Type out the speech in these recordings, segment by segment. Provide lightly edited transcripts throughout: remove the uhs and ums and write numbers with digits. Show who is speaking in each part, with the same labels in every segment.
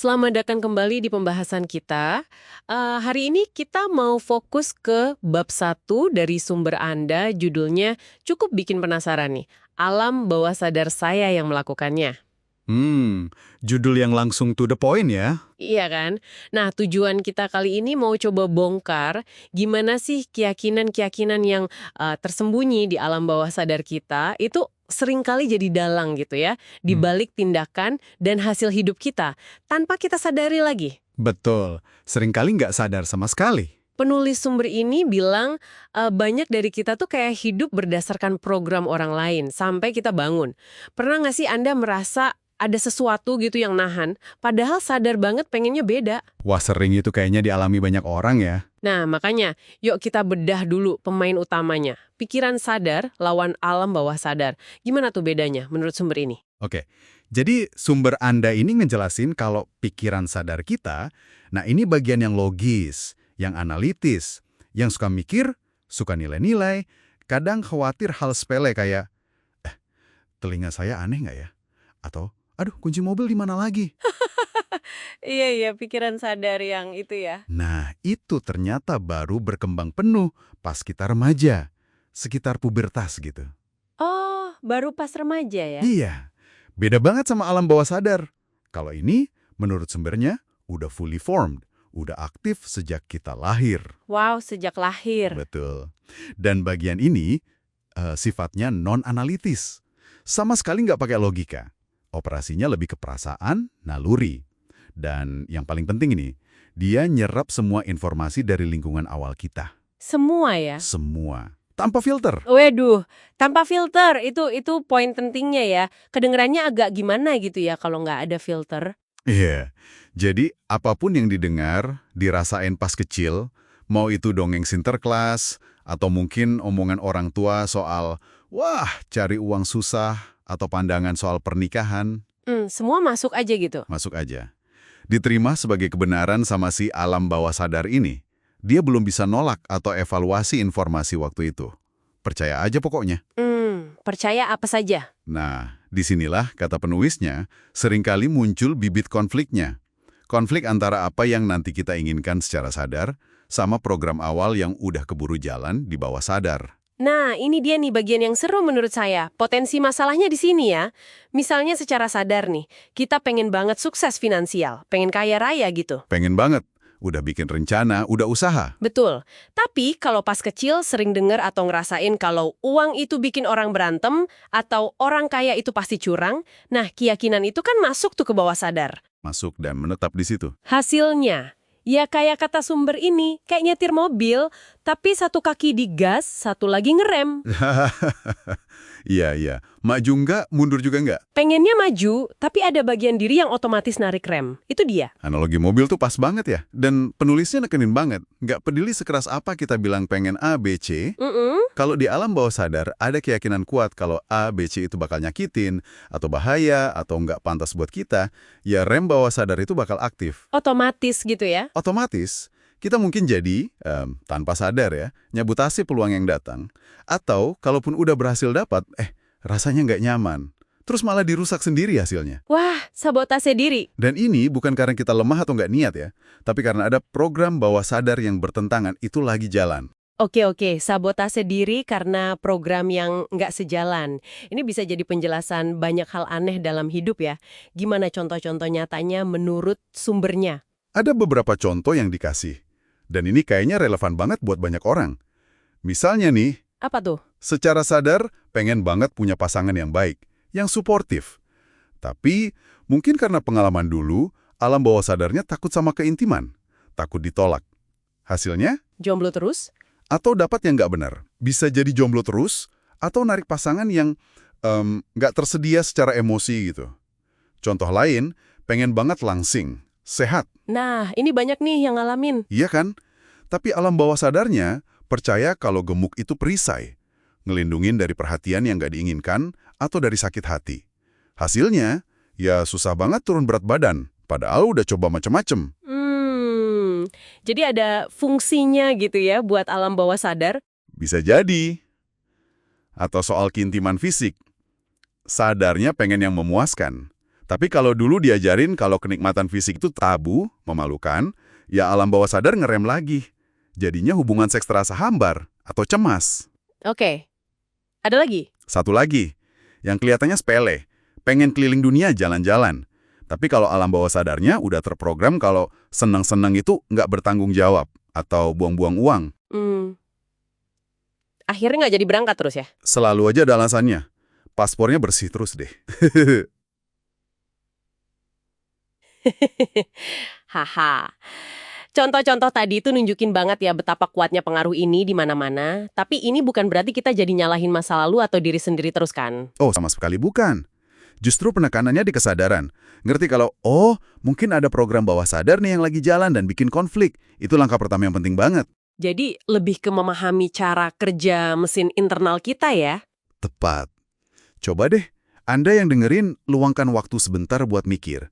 Speaker 1: Selamat datang kembali di pembahasan kita. Hari ini kita mau fokus ke bab satu dari sumber Anda, judulnya cukup bikin penasaran nih. Alam bawah sadar saya yang melakukannya.
Speaker 2: Judul yang langsung to the point ya.
Speaker 1: Iya kan? Nah, tujuan kita kali ini mau coba bongkar gimana sih keyakinan-keyakinan yang tersembunyi di alam bawah sadar kita itu seringkali jadi dalang gitu ya, di balik tindakan dan hasil hidup kita, tanpa kita sadari lagi.
Speaker 2: Betul, seringkali nggak sadar sama sekali.
Speaker 1: Penulis sumber ini bilang banyak dari kita tuh kayak hidup berdasarkan program orang lain sampai kita bangun. Pernah nggak sih Anda merasa ada sesuatu gitu yang nahan, padahal sadar banget pengennya beda?
Speaker 2: Wah, sering itu kayaknya dialami banyak orang ya.
Speaker 1: Nah, makanya yuk kita bedah dulu pemain utamanya. Pikiran sadar lawan alam bawah sadar. Gimana tuh bedanya menurut sumber ini?
Speaker 2: Oke, jadi sumber Anda ini ngejelasin kalau pikiran sadar kita, nah ini bagian yang logis, yang analitis, yang suka mikir, suka nilai-nilai, kadang khawatir hal sepele kayak, telinga saya aneh nggak ya? Atau, aduh kunci mobil di mana lagi?
Speaker 1: Iya, iya, pikiran sadar yang itu ya.
Speaker 2: Nah, itu ternyata baru berkembang penuh pas kita remaja, sekitar pubertas gitu.
Speaker 1: Oh, baru pas remaja ya?
Speaker 2: Iya, beda banget sama alam bawah sadar. Kalau ini, menurut sumbernya, udah fully formed, udah aktif sejak kita lahir.
Speaker 1: Wow, sejak lahir.
Speaker 2: Betul. Dan bagian ini sifatnya non-analitis. Sama sekali nggak pakai logika. Operasinya lebih ke perasaan, naluri. Dan yang paling penting ini, dia nyerap semua informasi dari lingkungan awal kita.
Speaker 1: Semua ya?
Speaker 2: Semua. Tanpa filter.
Speaker 1: Waduh, tanpa filter, itu poin pentingnya ya. Kedengerannya agak gimana gitu ya kalau nggak ada filter.
Speaker 2: Iya. Jadi, apapun yang didengar, dirasain pas kecil, mau itu dongeng Sinterklas, atau mungkin omongan orang tua soal, wah, cari uang susah, atau pandangan soal pernikahan,
Speaker 1: Semua masuk aja gitu.
Speaker 2: masuk aja. Diterima sebagai kebenaran sama si alam bawah sadar ini. Dia belum bisa nolak atau evaluasi informasi waktu itu. Percaya aja pokoknya.
Speaker 1: Percaya apa saja?
Speaker 2: Nah, disinilah kata penulisnya, seringkali muncul bibit konfliknya. Konflik antara apa yang nanti kita inginkan secara sadar, sama program awal yang udah keburu jalan di bawah sadar.
Speaker 1: Nah, ini dia nih bagian yang seru menurut saya. Potensi masalahnya di sini ya. Misalnya secara sadar nih, kita pengen banget sukses finansial, pengen kaya raya gitu.
Speaker 2: Pengen banget, udah bikin rencana, udah usaha.
Speaker 1: Betul. Tapi kalau pas kecil sering dengar atau ngerasain kalau uang itu bikin orang berantem atau orang kaya itu pasti curang, nah keyakinan itu kan masuk tuh ke bawah sadar.
Speaker 2: Masuk dan menetap di situ.
Speaker 1: Hasilnya, ya kayak kata sumber ini, kayak nyetir mobil, tapi satu kaki di gas, satu lagi ngerem.
Speaker 2: Iya, iya. Maju nggak, mundur juga nggak.
Speaker 1: Pengennya maju, tapi ada bagian diri yang otomatis narik rem. Itu dia.
Speaker 2: Analogi mobil tuh pas banget ya. Dan penulisnya nekenin banget. Nggak peduli sekeras apa kita bilang pengen A, B, C. Kalau di alam bawah sadar, ada keyakinan kuat kalau A, B, C itu bakal nyakitin, atau bahaya, atau nggak pantas buat kita, ya rem bawah sadar itu bakal aktif.
Speaker 1: Otomatis gitu ya.
Speaker 2: Otomatis, kita mungkin jadi, tanpa sadar ya, nyabutasi peluang yang datang. Atau, kalaupun udah berhasil dapat, rasanya nggak nyaman. Terus malah dirusak sendiri hasilnya.
Speaker 1: Wah, sabotase diri.
Speaker 2: Dan ini bukan karena kita lemah atau nggak niat ya, tapi karena ada program bawah sadar yang bertentangan itu lagi jalan.
Speaker 1: Oke, sabotase diri karena program yang nggak sejalan. Ini bisa jadi penjelasan banyak hal aneh dalam hidup ya. Gimana contoh-contoh nyatanya menurut sumbernya?
Speaker 2: Ada beberapa contoh yang dikasih. Dan ini kayaknya relevan banget buat banyak orang. Misalnya nih,
Speaker 1: Apa tuh?
Speaker 2: secara sadar pengen banget punya pasangan yang baik, yang suportif. Tapi mungkin karena pengalaman dulu, alam bawah sadarnya takut sama keintiman, takut ditolak. Hasilnya?
Speaker 1: Jomblo terus?
Speaker 2: Atau dapat yang nggak benar. Bisa jadi jomblo terus, atau narik pasangan yang nggak tersedia secara emosi gitu. Contoh lain, pengen banget langsing, sehat.
Speaker 1: Nah, ini banyak nih yang ngalamin.
Speaker 2: Iya kan? Tapi alam bawah sadarnya percaya kalau gemuk itu perisai, ngelindungin dari perhatian yang nggak diinginkan atau dari sakit hati. Hasilnya, ya susah banget turun berat badan, padahal udah coba macem-macem.
Speaker 1: Jadi ada fungsinya gitu ya buat alam bawah sadar.
Speaker 2: Bisa jadi. Atau soal keintiman fisik. Sadarnya pengen yang memuaskan, Tapi kalau dulu diajarin kalau kenikmatan fisik itu tabu, memalukan, ya alam bawah sadar ngerem lagi. Jadinya hubungan seks terasa hambar atau cemas.
Speaker 1: Oke, ada lagi?
Speaker 2: Satu lagi, yang kelihatannya sepele, pengen keliling dunia jalan-jalan. Tapi kalau alam bawah sadarnya udah terprogram kalau senang-senang itu nggak bertanggung jawab atau buang-buang uang.
Speaker 1: Hmm, akhirnya nggak jadi berangkat terus ya?
Speaker 2: Selalu aja ada alasannya. Paspornya bersih terus deh.
Speaker 1: Haha. Contoh-contoh tadi itu nunjukin banget ya betapa kuatnya pengaruh ini di mana-mana. Tapi ini bukan berarti kita jadi nyalahin masa lalu atau diri sendiri terus kan?
Speaker 2: Oh, sama sekali bukan. Justru penekanannya di kesadaran. Ngerti kalau, oh, mungkin ada program bawah sadar nih yang lagi jalan dan bikin konflik. Itu langkah pertama yang penting banget.
Speaker 1: Jadi lebih ke memahami cara kerja mesin internal kita ya?
Speaker 2: Tepat. Coba deh, Anda yang dengerin, luangkan waktu sebentar buat mikir.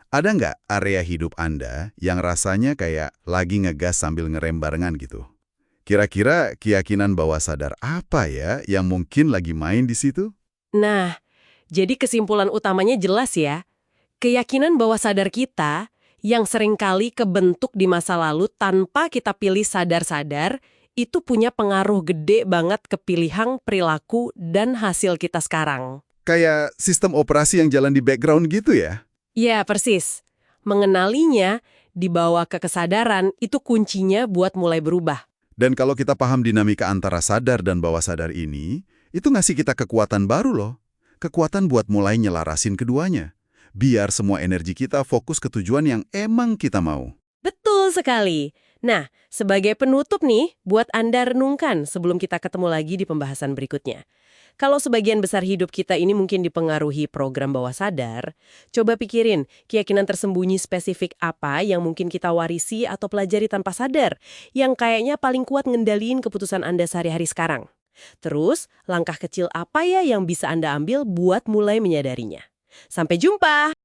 Speaker 2: Ada nggak area hidup Anda yang rasanya kayak lagi ngegas sambil ngerem barengan gitu? Kira-kira keyakinan bawah sadar apa ya yang mungkin lagi main di situ?
Speaker 1: Nah, jadi kesimpulan utamanya jelas ya. Keyakinan bawah sadar kita yang seringkali kebentuk di masa lalu tanpa kita pilih sadar-sadar, itu punya pengaruh gede banget ke pilihan, perilaku, dan hasil kita sekarang.
Speaker 2: Kayak sistem operasi yang jalan di background gitu ya?
Speaker 1: Ya, persis. Mengenalinya, dibawa ke kesadaran, itu kuncinya buat mulai berubah.
Speaker 2: Dan kalau kita paham dinamika antara sadar dan bawah sadar ini, itu ngasih kita kekuatan baru loh. Kekuatan buat mulai nyelarasin keduanya. Biar semua energi kita fokus ke tujuan yang emang kita mau.
Speaker 1: Betul sekali. Nah, sebagai penutup nih, buat Anda renungkan sebelum kita ketemu lagi di pembahasan berikutnya. Kalau sebagian besar hidup kita ini mungkin dipengaruhi program bawah sadar, coba pikirin keyakinan tersembunyi spesifik apa yang mungkin kita warisi atau pelajari tanpa sadar, yang kayaknya paling kuat ngendaliin keputusan Anda sehari-hari sekarang. Terus, langkah kecil apa ya yang bisa Anda ambil buat mulai menyadarinya? Sampai jumpa!